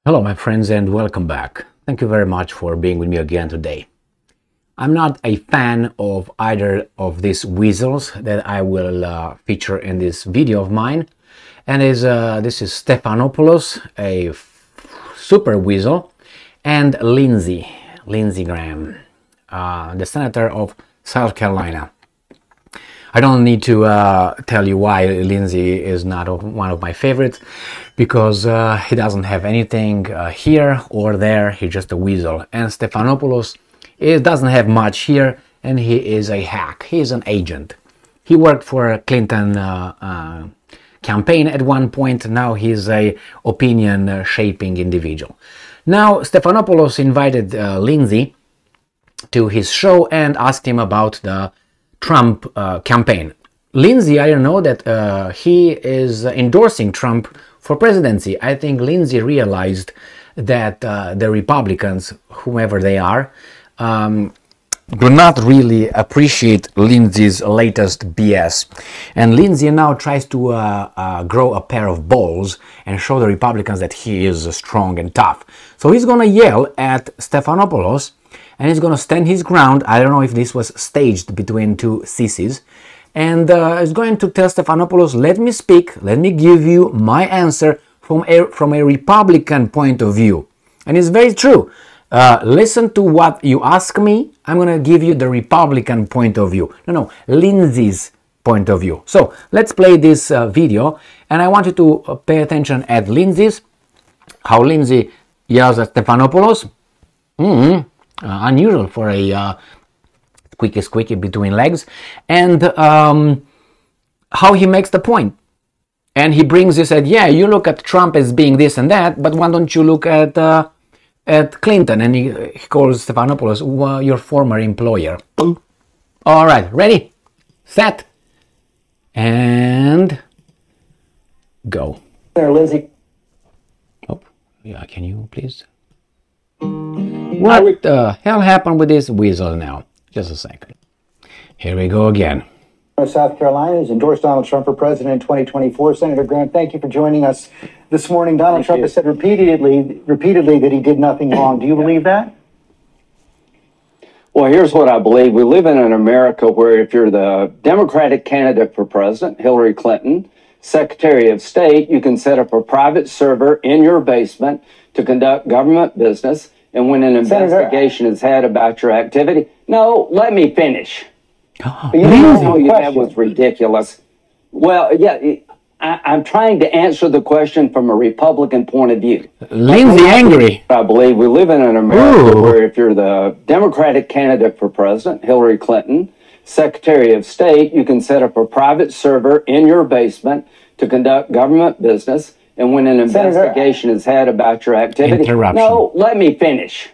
Hello, my friends, and welcome back. Thank you very much for being with me again today. I'm not a fan of either of these weasels that I will feature in this video of mine. And this is Stephanopoulos, a super weasel, and Lindsey Graham, the senator of South Carolina. I don't need to tell you why Lindsey is not one of my favorites, because he doesn't have anything here or there. He's just a weasel. And Stephanopoulos doesn't have much here, and he is a hack. He is an agent. He worked for a Clinton campaign at one point. Now he's a opinion-shaping individual. Now Stephanopoulos invited Lindsey to his show and asked him about the Trump campaign. Lindsey, I don't know that he is endorsing Trump for presidency. I think Lindsey realized that the Republicans, whomever they are, do not really appreciate Lindsey's latest BS. And Lindsey now tries to grow a pair of balls and show the Republicans that he is strong and tough. So he's going to yell at Stephanopoulos, and he's going to stand his ground. I don't know if this was staged between two sissies. And he's going to tell Stephanopoulos, let me speak, let me give you my answer from a Republican point of view. And it's very true. Listen to what you ask me. I'm going to give you the Republican point of view. No, Lindsey's point of view. So let's play this video. And I want you to pay attention at Lindsey's, how Lindsey yells at Stephanopoulos. Unusual for a squeaky between legs, and how he makes the point. And he brings this at, yeah, you look at Trump as being this and that, but why don't you look at Clinton? And he calls Stephanopoulos your former employer. All right, ready, set, and go. Senator Lindsey. Oh, yeah, can you please? What the hell happened with this weasel now? Just a second. Here we go again. South Carolina has endorsed Donald Trump for president in 2024. Senator Graham, thank you for joining us this morning. Donald Trump has said repeatedly that he did nothing wrong. Do you believe that? Well, here's what I believe. We live in an America where if you're the Democratic candidate for president, Hillary Clinton, Secretary of State, you can set up a private server in your basement to conduct government business. And when an investigation is had about your activity, no, let me finish. That was ridiculous. Well, yeah, I'm trying to answer the question from a Republican point of view. Lindsey angry. I believe we live in an America where if you're the Democratic candidate for president, Hillary Clinton, Secretary of State, you can set up a private server in your basement to conduct government business. And when an investigation is had about your activity, no, let me finish.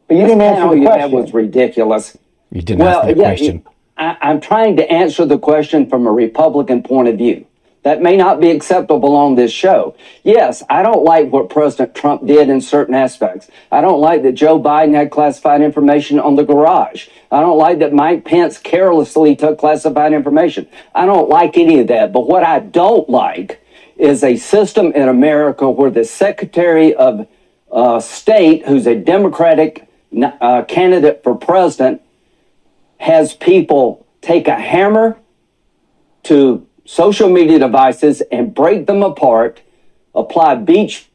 But you didn't answer the question. That was ridiculous. You didn't ask the question. I'm trying to answer the question from a Republican point of view. That may not be acceptable on this show. Yes, I don't like what President Trump did in certain aspects. I don't like that Joe Biden had classified information on the garage. I don't like that Mike Pence carelessly took classified information. I don't like any of that. But what I don't like is a system in America where the Secretary of State, who's a Democratic candidate for president, has people take a hammer to social media devices and break them apart, apply bleach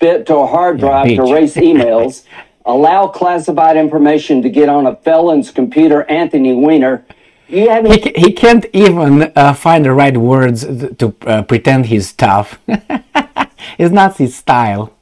bit to a hard drive to erase emails, allow classified information to get on a felon's computer, Anthony Weiner. He can't even find the right words to pretend he's tough. It's not his style.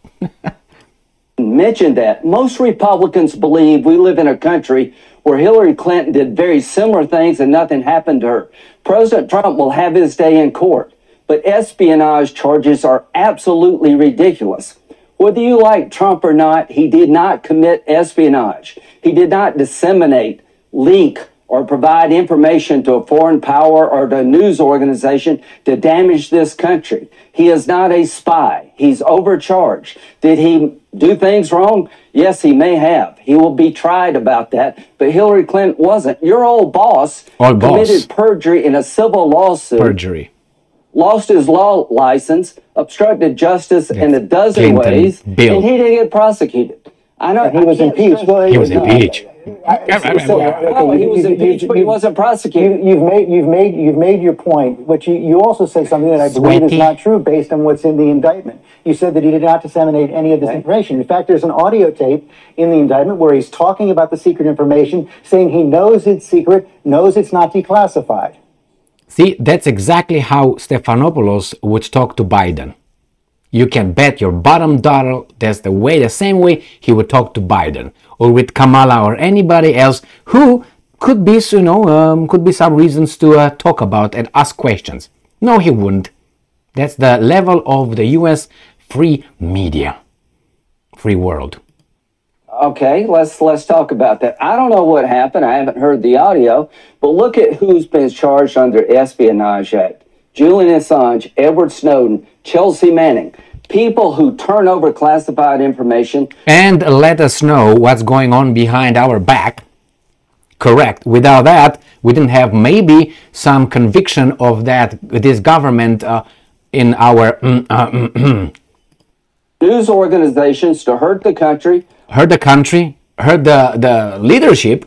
Mentioned that. Most Republicans believe we live in a country where Hillary Clinton did very similar things and nothing happened to her. President Trump will have his day in court, but espionage charges are absolutely ridiculous. Whether you like Trump or not, he did not commit espionage. He did not disseminate, leak, or provide information to a foreign power or to a news organization to damage this country. He is not a spy. He's overcharged. Did he do things wrong? Yes, he may have. He will be tried about that. But Hillary Clinton wasn't. Your old boss committed perjury in a civil lawsuit. Perjury. lost his law license, obstructed justice in a dozen Clinton ways, Bill. and he didn't get prosecuted. I know And he was impeached. Well, He was impeached. Well, he was impeached, but he wasn't prosecuted. You've made your point, but you also said something that I believe is Sweaty. not true based on what's in the indictment. You said that he did not disseminate any of this information. In fact, there's an audio tape in the indictment where he's talking about the secret information, saying he knows it's secret, knows it's not declassified. See, that's exactly how Stephanopoulos would talk to Biden. You can bet your bottom dollar that's the same way he would talk to Biden or with Kamala or anybody else who could be, could be some reasons to talk about and ask questions. No, he wouldn't. That's the level of the U.S. free media, free world. Okay, let's talk about that. I don't know what happened. I haven't heard the audio, but look at who's been charged under Espionage Act. Julian Assange, Edward Snowden, Chelsea Manning, people who turn over classified information. And let us know what's going on behind our back. Correct. Without that, we didn't have maybe some conviction of this government in our news organizations to hurt the country. Hurt the leadership,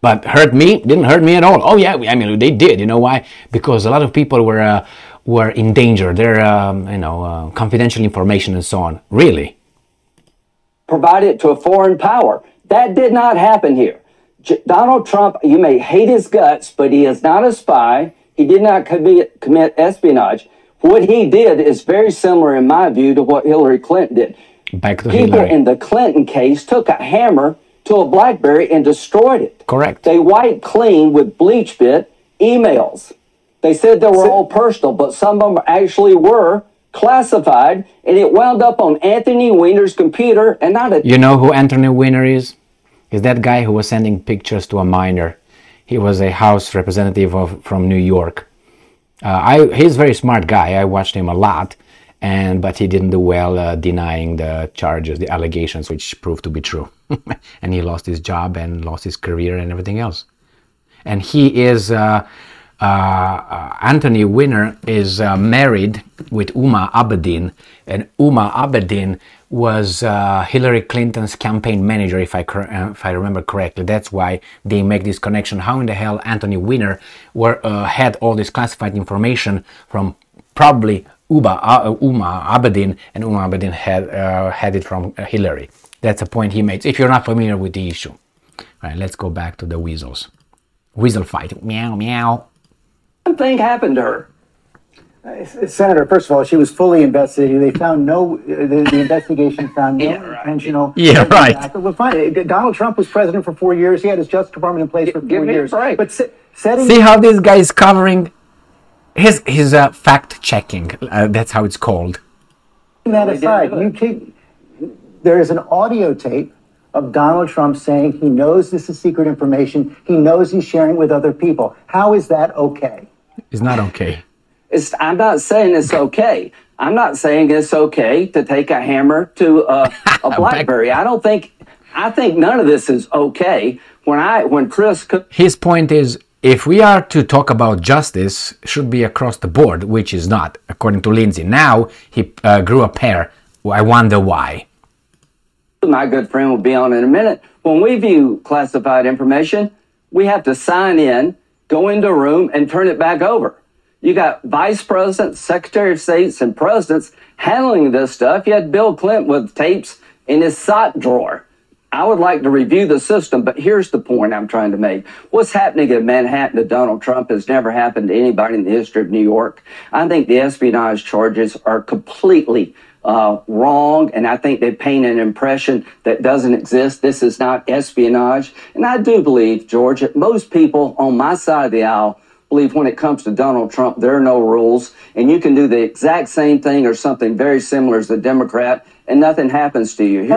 but didn't hurt me at all. Oh yeah, I mean they did. You know why? Because a lot of people were in danger. Their confidential information and so on. Really. Provide it to a foreign power. That did not happen here. Donald Trump, you may hate his guts, but he is not a spy. He did not commit espionage. What he did is very similar, in my view, to what Hillary Clinton did. Back to People Hillary. in the Clinton case took a hammer to a BlackBerry and destroyed it. Correct. They wiped clean with bleach bit emails. They said they were all personal, but some of them actually were classified, and it wound up on Anthony Weiner's computer and not a... You know who Anthony Weiner is? He's that guy who was sending pictures to a minor. He was a House representative from New York. He's a very smart guy. I watched him a lot, but he didn't do well denying the charges, the allegations, which proved to be true. And he lost his job and lost his career and everything else. And he is... Anthony Weiner is married with Uma Abedin, and Uma Abedin was Hillary Clinton's campaign manager, if I remember correctly. That's why they make this connection. How in the hell Anthony Weiner had all this classified information from probably Uma Abedin, and Uma Abedin had it from Hillary. That's a point he made. If you're not familiar with the issue. All right, let's go back to the Weasels. Weasel fight. Meow, meow. Something happened to her. Senator, first of all, she was fully investigated. They found the investigation found no intentional. Yeah, right. Well, fine. Donald Trump was president for 4 years. He had his Justice Department in place for 4 years. Right. But setting... See how this guy is covering his fact checking. That's how it's called. That aside, there is an audio tape of Donald Trump saying he knows this is secret information. He knows he's sharing it with other people. How is that okay? It's not okay. I'm not saying it's okay. I'm not saying it's okay to take a hammer to a BlackBerry. I think none of this is okay. When Chris... His point is, if we are to talk about justice, should be across the board, which is not, according to Lindsey. Now he grew a pair. I wonder why. My good friend will be on in a minute. When we view classified information, we have to sign in, go into a room, and turn it back over. You got vice presidents, secretary of states, and presidents handling this stuff. You had Bill Clinton with tapes in his sock drawer. I would like to review the system, but here's the point I'm trying to make. What's happening in Manhattan to Donald Trump has never happened to anybody in the history of New York. I think the espionage charges are completely wrong, and I think they paint an impression that doesn't exist. This is not espionage. And I do believe, George, that most people on my side of the aisle believe when it comes to Donald Trump, there are no rules, and you can do the exact same thing or something very similar as a Democrat, and nothing happens to you.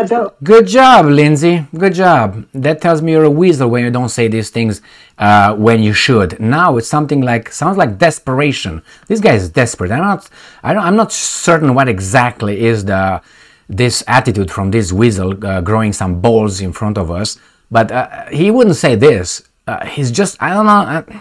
Good job, Lindsey. Good job. That tells me you're a weasel when you don't say these things when you should. Now it's something like, sounds like desperation. This guy is desperate. I'm not certain what exactly is this attitude from this weasel growing some balls in front of us, but he wouldn't say this. He's just, I don't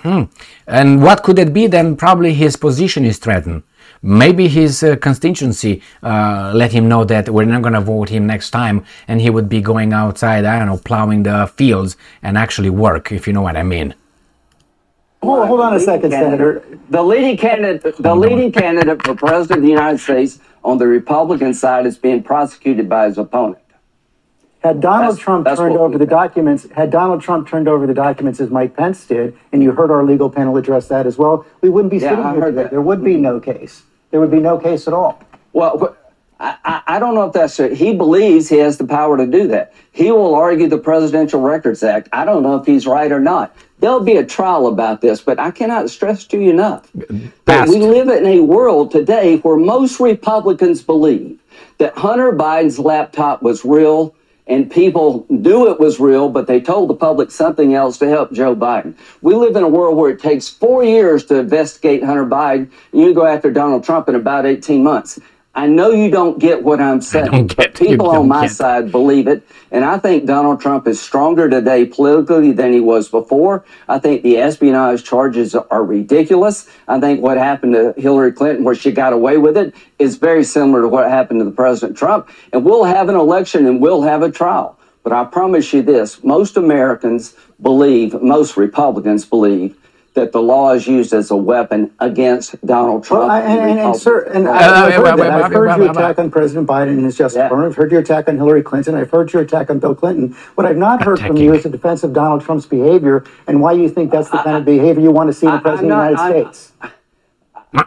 know. And what could it be? Then probably his position is threatened. Maybe his constituency let him know that we're not going to vote him next time, and he would be going outside, I don't know, plowing the fields and actually work, if you know what I mean. Hold on a second, Senator. The leading candidate for president of the United States on the Republican side is being prosecuted by his opponent. Had Donald Trump turned over the documents as Mike Pence did, and you heard our legal panel address that as well, we wouldn't be sitting here today. There would be no case. There would be no case at all. Well, I don't know if that's true. He believes he has the power to do that. He will argue the Presidential Records Act. I don't know if he's right or not. There'll be a trial about this, but I cannot stress to you enough that we live in a world today where most Republicans believe that Hunter Biden's laptop was real, and people knew it was real, but they told the public something else to help Joe Biden. We live in a world where it takes 4 years to investigate Hunter Biden, and you go after Donald Trump in about 18 months. I know you don't get what I'm saying, but people on my side believe it, and I think Donald Trump is stronger today politically than he was before. I think the espionage charges are ridiculous. I think what happened to Hillary Clinton, where she got away with it, is very similar to what happened to the President Trump, and we'll have an election and we'll have a trial. But I promise you this, most Americans believe, most Republicans believe, that the law is used as a weapon against Donald Trump. Well, I've heard your attack on President Biden and his Justice Department. I've heard your attack on Hillary Clinton. I've heard your attack on Bill Clinton. What I've not heard from you is a defense of Donald Trump's behavior and why you think that's the kind of behavior you want to see in the President of the United States.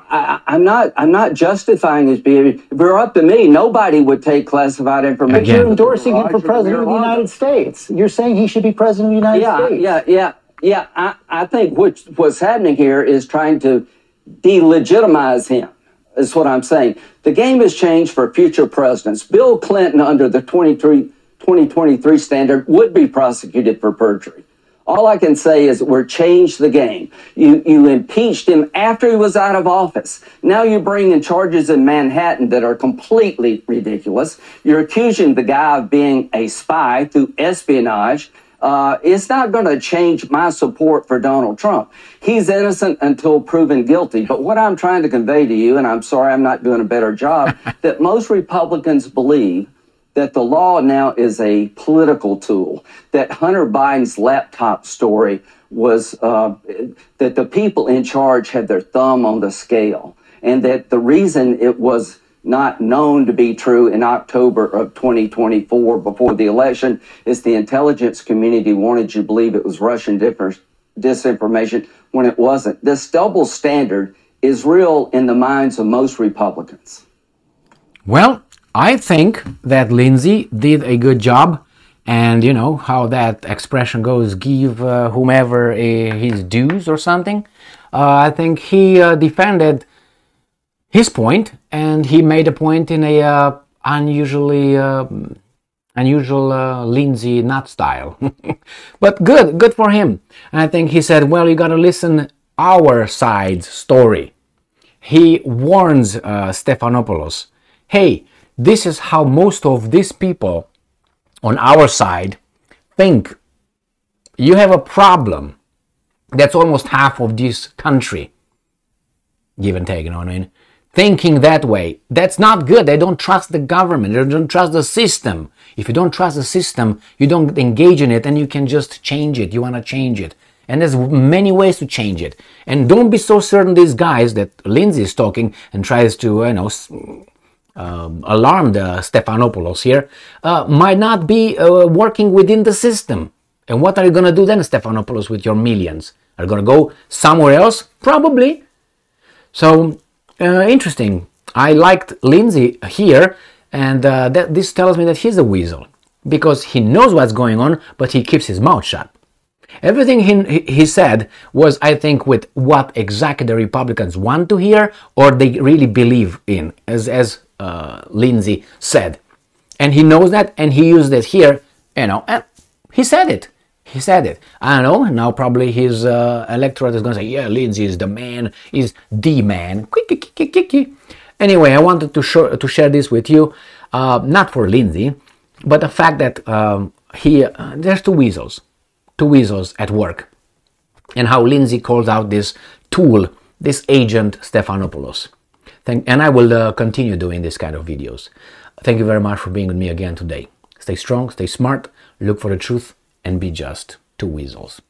I'm not justifying his behavior. If it were up to me, nobody would take classified information. But you're endorsing him for President of the United States. You're saying he should be President of the United States. Yeah, I think what's happening here is trying to delegitimize him, is what I'm saying. The game has changed for future presidents. Bill Clinton, under the 2023 standard, would be prosecuted for perjury. All I can say is we're changed the game. You impeached him after he was out of office. Now you're bringing charges in Manhattan that are completely ridiculous. You're accusing the guy of being a spy through espionage. It's not going to change my support for Donald Trump. He's innocent until proven guilty. But what I'm trying to convey to you, and I'm sorry I'm not doing a better job, that most Republicans believe that the law now is a political tool, that Hunter Biden's laptop story was that the people in charge had their thumb on the scale, and that the reason it was not known to be true in October of 2024 before the election is the intelligence community wanted you to believe it was Russian disinformation when it wasn't. This double standard is real in the minds of most Republicans. Well, I think that Lindsey did a good job, and you know how that expression goes, give whomever his dues or something. I think he defended his point, and he made a point in a unusual Lindsey not style. But good for him. And I think he said, well, you gotta listen our side's story. He warns Stephanopoulos, hey, this is how most of these people on our side think. You have a problem. That's almost half of this country, give and take, you know what I mean? Thinking that way. That's not good. They don't trust the government. They don't trust the system. If you don't trust the system, you don't engage in it, and you can just change it. You want to change it. And there's many ways to change it. And don't be so certain these guys that Lindsey is talking and tries to, alarm the Stephanopoulos here, might not be working within the system. And what are you going to do then, Stephanopoulos, with your millions? Are you going to go somewhere else? Probably. So, interesting. I liked Lindsey here, and this tells me that he's a weasel, because he knows what's going on, but he keeps his mouth shut. Everything he said was, I think, with what exactly the Republicans want to hear or they really believe in, as Lindsey said. And he knows that, and he used it here, and he said it. He said it. I don't know, now probably his electorate is going to say, yeah, Lindsey is the man, is the man. Anyway, I wanted to share this with you, not for Lindsey, but the fact that there's two weasels at work, and how Lindsey calls out this tool, this agent Stephanopoulos. And I will continue doing this kind of videos. Thank you very much for being with me again today. Stay strong, stay smart, look for the truth, and be just to Weasels.